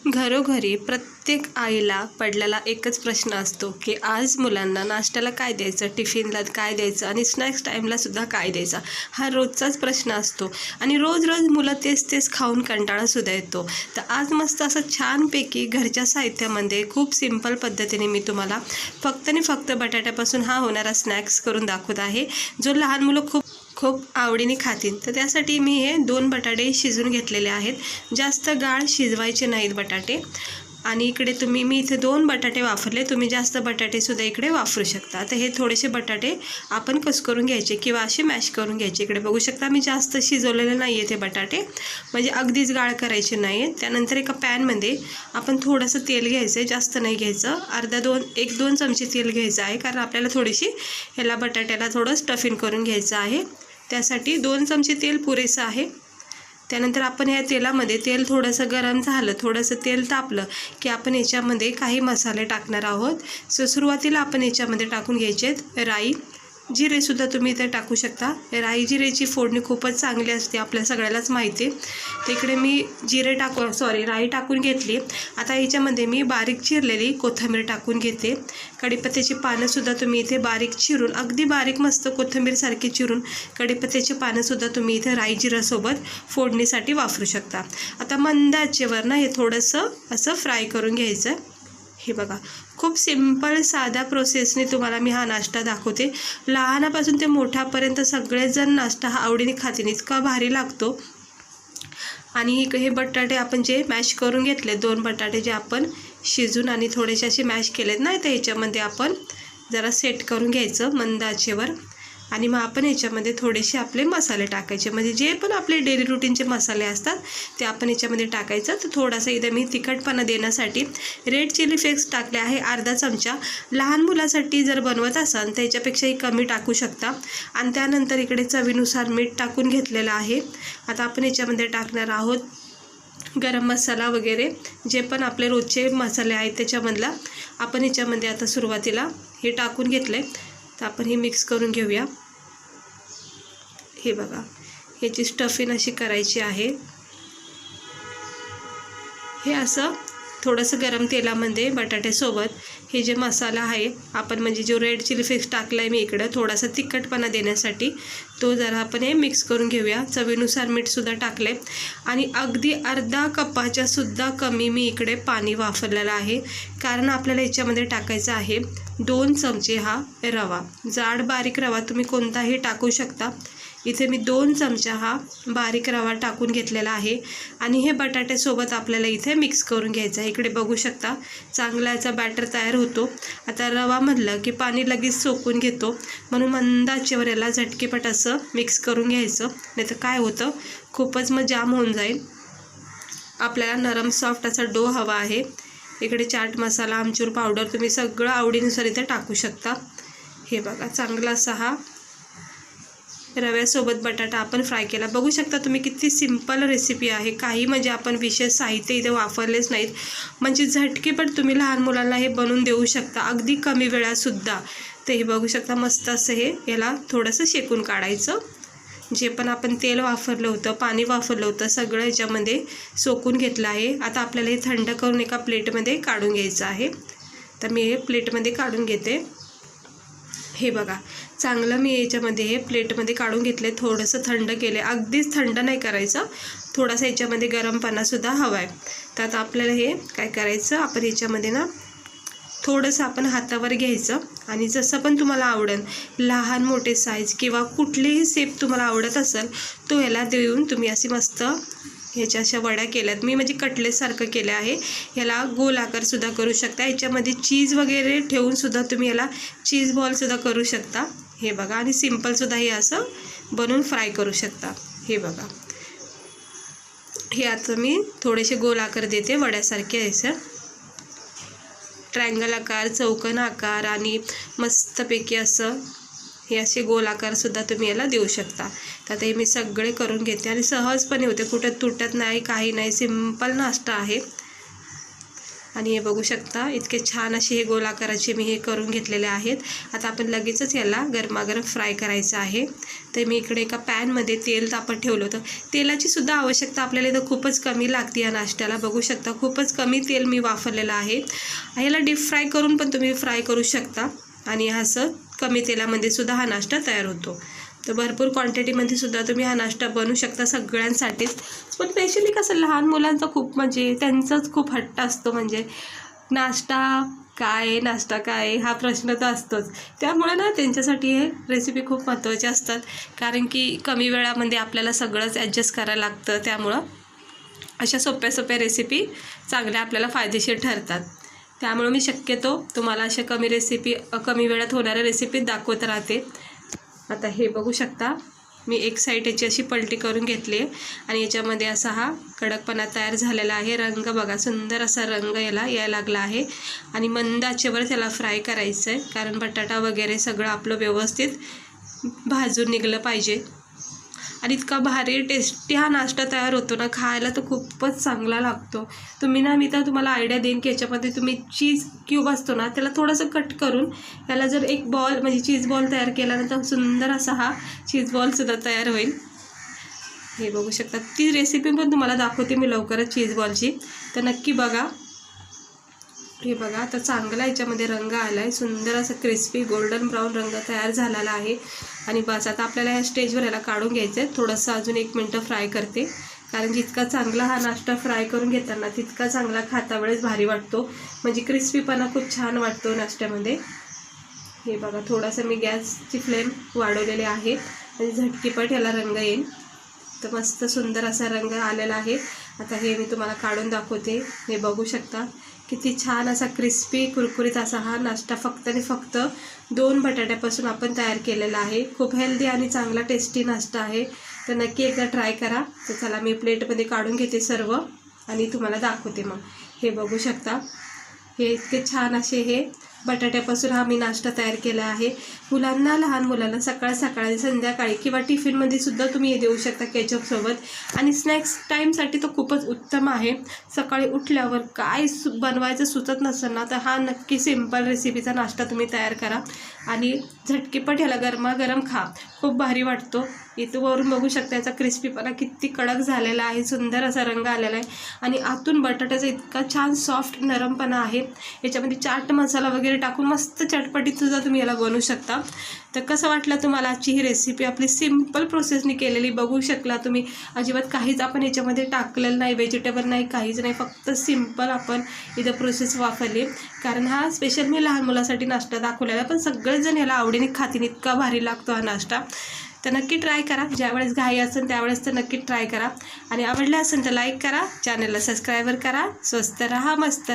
घरोघरी प्रत्येक आईला पडलेला एकच प्रश्न असतो की आज मुलांना नाश्त्याला काय द्यायचं, टिफिनला काय द्यायचं आणि स्नॅक्स टाईमला सुद्धा काय द्यायचा, हा रोजचाच प्रश्न असतो. आणि रोज रोज मुलं तेच खाऊन कंटाळासुद्धा येतो. तर आज मस्त असं छानपैकी घरच्या साहित्यामध्ये खूप सिंपल पद्धतीने मी तुम्हाला फक्त आणि फक्त बटाट्यापासून हा होणारा स्नॅक्स करून दाखवत आहे, जो लहान मुलं खूप आवडीने खातील. तर त्यासाठी मी हे 2 बटाटे शिजवून घेतलेले आहेत. जास्त गाळ शिजवायचे नाहीत बटाटे. आणि इकडे मी इथे 2 बटाटे वापरले. तुम्ही जास्त बटाटेसुद्धा इकडे वापरू शकता. तर हे थोडेसे बटाटे आपण करून घ्यायचे किंवा असे मॅश करून घ्यायचे. इकडे बघू शकता मी जास्त शिजवलेले नाही आहे ते बटाटे, म्हणजे अगदीच गाळ करायचे नाही आहेत. त्यानंतर एका पॅनमध्ये आपण थोडंसं तेल घ्यायचं आहे, जास्त नाही घ्यायचं. 1-2 चमचे तेल घ्यायचं आहे, कारण आपल्याला थोडीशी ह्याला बटाट्याला थोडं स्टफिंग करून घ्यायचं आहे. त्यासाठी 2 चमचे तेल पुरेसं आहे. त्यानंतर आपण ह्या तेलामध्ये तेल थोडंसं गरम झालं, थोडंसं तेल तापलं की आपण याच्यामध्ये काही मसाले टाकणार आहोत. सुरुवातीला आपण याच्यामध्ये टाकून घ्यायचे आहेत राई, जिरेसुद्धा तुम्ही इथे टाकू शकता. राई जिरेची फोडणी खूपच चांगली असते, आपल्या सगळ्यालाच माहिती आहे. तिकडे मी राई टाकून घेतली. आता याच्यामध्ये मी बारीक चिरलेली कोथिंबीर टाकून घेते. कढीपत्त्याची पानंसुद्धा तुम्ही इथे बारीक चिरून, अगदी बारीक मस्त कोथिंबीरसारखी चिरून कढीपत्त्याची पानंसुद्धा तुम्ही इथे राई जिरासोबत फोडणीसाठी वापरू शकता. आता मंद आचेवर ना हे थोडंसं असं फ्राय करून घ्यायचं. हे बघा, खूप सिंपल साध्या प्रोसेसने तुम्हाला मी हा नाश्ता दाखवते. लहानापासून ते मोठ्यापर्यंत सगळेजण नाश्ता हा आवडीने खातील, इतका भारी लागतो. आणि हे बटाटे आपण जे मॅश करून घेतले, 2 बटाटे जे आपण शिजून आणि थोडेसे असे मॅश केलेत ना, तर ह्याच्यामध्ये आपण जरा सेट करून घ्यायचं मंद आचेवर. आणि मग आपण ह्याच्यामध्ये थोडेसे आपले मसाले टाकायचे, म्हणजे जे पण आपले डेली रुटीनचे मसाले असतात ते आपण ह्याच्यामध्ये टाकायचं. तर थोडासा इथे मी तिखटपणा देण्यासाठी रेड चिली फ्लेक्स टाकले आहे अर्धा चमचा. लहान मुलासाठी जर बनवत असाल तर ह्याच्यापेक्षाही कमी टाकू शकता. आणि त्यानंतर इकडे चवीनुसार मीठ टाकून घेतलेलं आहे. आता आपण ह्याच्यामध्ये टाकणार आहोत गरम मसाला वगैरे, जे पण आपले रोजचे मसाले आहेत त्याच्यामधला आपण ह्याच्यामध्ये आता सुरुवातीला हे टाकून घेतलं आहे. तर आपण हे मिक्स करून घेऊया. हे बघा, ह्याची स्टफिंग अशी करायची आहे. हे असं थोडंसं गरम तेलामध्ये बटाट्यासोबत हे जे मसाला आहे आपण, म्हणजे जो रेड चिली फ्लेक्स टाकला आहे मी इकडं थोडासा तिखटपणा देण्यासाठी, तो जरा आपण हे मिक्स करून घेऊया. चवीनुसार मीठसुद्धा टाकलं आहे. आणि अगदी अर्धा कपाच्या सुद्धा कमी मी इकडे पाणी वापरलेलं आहे, कारण आपल्याला याच्यामध्ये टाकायचं आहे 2 चमचे हा रवा. जाड बारीक रवा तुम्ही कोणताही टाकू शकता. इथे मी 2 चमचा हा बारीक रवा टाकून घेतलेला आहे. आणि हे बटाट्यासोबत आपल्याला इथे मिक्स करून घ्यायचं आहे. इकडे बघू शकता चांगला याचा बॅटर तयार होतो. आता रवा म्हणलं की पाणी लगेच सोकून घेतो, म्हणून मंद आचेवर याला झटकेपट असं मिक्स करून घ्यायचं, नाही तर काय होतं खूपच मग जाम होऊन जाईल. आपल्याला नरम सॉफ्ट असा डो हवा आहे. इकडे चाट मसाला, आमचूर पावडर तुम्ही सगळं आवडीनुसार इथे टाकू शकता. हे बघा, चांगला असा हा रव्यासोबत बटाटा आपण फ्राय केला. बघू शकता तुम्ही किती सिंपल रेसिपी आहे. काही म्हणजे आपण विशेष साहित्य इथे वापरलेच नाहीत, म्हणजे झटकेपट तुम्ही लहान मुलांना हे बनवून देऊ शकता अगदी कमी वेळासुद्धा. तर हे बघू शकता मस्त असं हे याला थोडंसं शेकून काढायचं. जे पण आपण तेल वापरलं होतं, पाणी वापरलं होतं, सगळं ह्याच्यामध्ये सोकून घेतलं आहे. आता आपल्याला हे थंड करून एका प्लेटमध्ये काढून घ्यायचं आहे. तर मी हे प्लेटमध्ये काढून घेते. हे बघा, चांगलं मी याच्यामध्ये हे प्लेटमध्ये काढून घेतले. थोडंसं थंड केले, अगदीच थंड नाही करायचं, थोडासा याच्यामध्ये गरमपणासुद्धा हवा आहे. तर आता आपल्याला हे काय करायचं, आपण याच्यामध्ये ना थोडंसं आपण हातावर घ्यायचं आणि जसं पण तुम्हाला आवडेल, लहान मोठे साईज किंवा कुठलीही शेप तुम्हाला आवडत असेल तो याला देऊन तुम्ही अशी मस्त ह्याच्या अशा वड्या केल्यात. मी म्हणजे कटलेटसारखं केलं आहे. याला गोल आकारसुद्धा करू शकता. याच्यामध्ये चीज वगैरे ठेवूनसुद्धा तुम्ही याला चीज बॉलसुद्धा करू शकता. हे बघा, आणि सिम्पलसुद्धा हे असं बनवून फ्राय करू शकता. हे बघा, हे आता मी थोडेसे गोल आकार देते वड्यासारखे, असं ट्रायंगल आकार, चौकोन आकार आणि मस्तपैकी असं हे असे गोल आकारसुद्धा तुम्ही याला देऊ शकता. तर आता हे मी सगळे करून घेते आणि सहजपणे होते, कुठं तुटत नाही, काही नाही, सिंपल नाश्ता आहे. आणि हे बघू शकता इतके छान असे हे गोल आकाराचे मी हे करून घेतलेले आहेत. आता आपण लगेचच याला गरमागरम फ्राय करायचं आहे. तर मी इकडे एका पॅनमध्ये तेल तापत ठेवलं होतं. तेलाची सुद्धा आवश्यकता आपल्याला इथं खूपच कमी लागते या नाश्त्याला. बघू शकता खूपच कमी तेल मी वापरलेलं आहे. याला डीप फ्राय करून पण तुम्ही फ्राय करू शकता आणि असं कमी तेलामध्ये सुद्धा हा नाश्ता तयार होतो. तर भरपूर क्वांटिटीमध्ये सुद्धा तुम्ही हा नाश्ता बनवू शकता सगळ्यांसाठीच. पण स्पेशली कसं लहान मुलांचा खूप म्हणजे त्यांचाच खूप हट्ट असतो, म्हणजे नाश्ता काय हा प्रश्न तर असतोच. त्यामुळे ना त्यांच्यासाठी हे रेसिपी खूप महत्त्वाची असतात, कारण की कमी वेळामध्ये आपल्याला सगळंच ॲडजस्ट करायला लागतं. त्यामुळं अशा सोप्या रेसिपी चांगल्या आपल्याला फायदेशीर ठरतात. त्यामुळे मी शक्यतो तुम्हाला अशा कमी वेळात होणाऱ्या रेसिपी दाखवत राहते. आता हे बघू शकता मी एक साईड याची अशी पलटी करून घेतली आहे आणि याच्यामध्ये असा हा कडकपणा तयार झालेला आहे. रंग बघा, सुंदर असा रंग यायला लागला आहे आणि मंद आचेवर त्याला फ्राय करायचं आहे, कारण बटाटा वगैरे सगळं आपलं व्यवस्थित भाजून निघलं पाहिजे. आणि इतका भारी टेस्टी हा नाश्ता तयार होतो ना, खायला तर खूपच चांगला लागतो. मी तर तुम्हाला आयडिया देईन की याच्यामध्ये तुम्ही चीज क्यूब असतो ना, त्याला थोडंसं कट करून त्याला जर एक बॉल म्हणजे चीज बॉल तयार केल्यानंतर सुंदर असा हा चीज बॉलसुद्धा तयार होईल. हे बघू शकता. ती रेसिपी पण तुम्हाला दाखवते मी लवकरच चीज बॉलची, तर नक्की बघा. हे बघा आता चांगला याच्यामध्ये रंग आला आहे, सुंदर असं क्रिस्पी गोल्डन ब्राऊन रंग तयार झालेला आहे. आणि बस आता आपल्याला या स्टेजवर याला काढून घ्यायचं आहे. थोडंसं अजून 1 मिनटं फ्राय करते, कारण जितका चांगला हा नाश्ता फ्राय करून घेताना तितका चांगला खाता वेळेस भारी वाटतो, म्हणजे क्रिस्पीपणा खूप छान वाटतो नाश्त्यामध्ये. हे बघा थोडासा मी गॅसची फ्लेम वाढवलेली आहे आणि झटकीपट ह्याला रंग येईल. तर मस्त सुंदर असा रंग आलेला आहे. आता हे मी तुम्हाला काढून दाखवते. हे बघू शकता किती छान असा क्रिस्पी कुरकुरीत असा हा नाश्ता फक्त 2 बटाट्यापासून आपण तयार केलेला आहे. खूप हेल्दी आणि चांगला टेस्टी नाश्ता आहे, तर नक्की एकदा ट्राय करा. तर चला मी प्लेटमध्ये काढून घेते सर्व आणि तुम्हाला दाखवते. मग हे बघू शकता हे इतके छान असे हे बटाट्यापासून हा मी नाश्ता तयार केला आहे. लहान मुलांना सकाळी संध्याकाळी किंवा टिफिनमध्ये सुद्धा तुम्ही हे देऊ शकता केचपसोबत. आणि स्नॅक्स टाईमसाठी तो खूपच उत्तम आहे. सकाळी उठल्यावर काय बनवायचं सुचत नसेल ना, तर हा नक्की सिंपल रेसिपीचा नाश्ता तुम्ही तयार करा आणि झटकीपट ह्याला गरमागरम खा. खूप भारी वाटतो. इथं वरून बघू शकता याचा क्रिस्पीपणा किती कडक झालेला आहे, सुंदर असा रंग आलेला आहे आणि आतून बटाट्याचा इतका छान सॉफ्ट नरमपणा आहे. याच्यामध्ये चाट मसाला वगैरे टाकून मस्त चटपटीत सुद्धा तुम्ही याला बनवू शकता. तर कसं वाटलं तुम्हाला आजची ही रेसिपी? आपली सिंपल प्रोसेसनी केलेली बघू शकला तुम्ही. अजिबात काहीच आपण याच्यामध्ये टाकलेलं नाही, व्हेजिटेबल नाही, काहीच नाही, फक्त सिंपल आपण इथं प्रोसेस वापरली. कारण हा स्पेशल मी लहान मुलासाठी नाश्ता दाखवलेला, पण सगळेजण याला आवडीने खातील, इतका भारी लागतो हा नाश्ता. तर नक्की ट्राय करा. ज्यावेळेस घाई असेल त्यावेळेस तर नक्की ट्राय करा आणि आवडले असेल तर लाईक करा, चॅनलला सबस्क्राईबर करा. स्वस्त रहा, मस्त